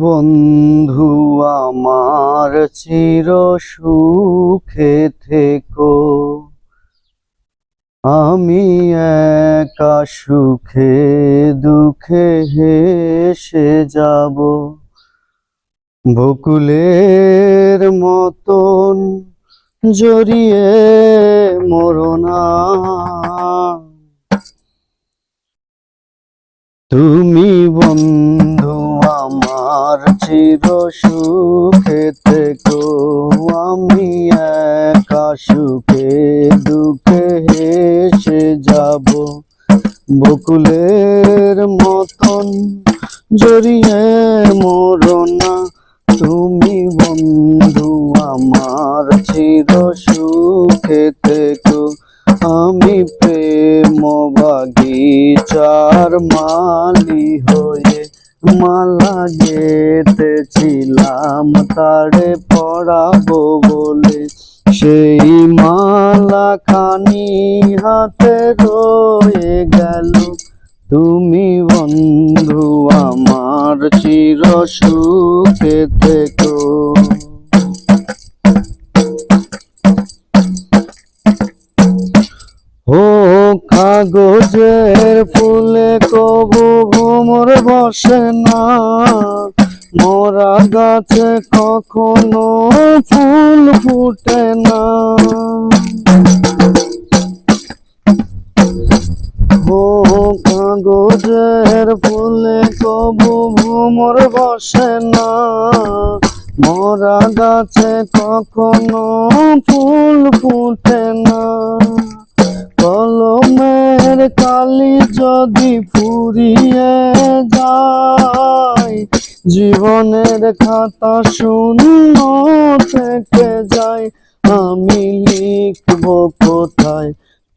বন্ধু আমার চির সুখে থেকো, আমি একা সুখে দুঃখে হেসে যাব। বকুলের মতন জড়িয়ে মরো না, তুমি বন্ধু আমার চির সুখে থেকো, আমি একা সুখে দুঃখে হেসে যাব। বকুলের মতন জড়িয়ে মরো না, তুমি বন্ধু আমার চির সুখে থেকো। আমি প্রেম বাগিচার মালি হয়ে মালা গেঁথেছিলাম তারে পরাবো বলে, সেই মালা খানি হাতে রয়ে গেল। তুমি বন্ধু আমার চির সুখে থেকো। ও কাগজের ফুলে কবু ভ্রমর বসে না, মরা গাছে কখনো ফুল ফুটে না। ও কাগজের ফুলে কবু ভ্রমর বসে না, মরা গাছে কখনো ফুল ফুটে না। কলমের কালি যদি ফুরিয়ে যায়, জীবনের খাতা শূন্য থেকে যায়। আমি লিখব কোথায়,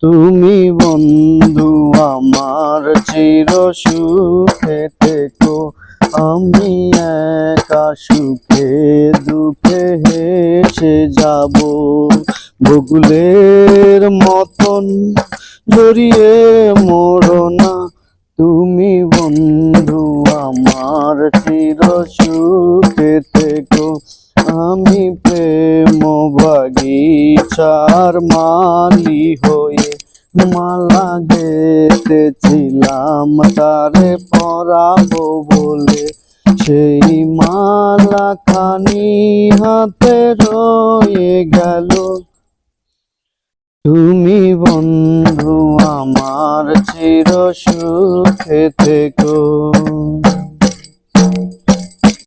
তুমি বন্ধু আমার চির সুখে থেকো, আমি একা সুখে দুঃখে হেসে যাব। বকুলের মতন জড়িয়ে মরো না, তুমি বন্ধু আমার চির সুখে থেকো। আমি প্রেম বাগিচার মালি হয়ে মালা গেঁথেছিলাম তারে পরাবো বলে, সেই মালা খানি হাতে রয়ে গেল। তুমি বন্ধু আমার চির সুখে থেকো।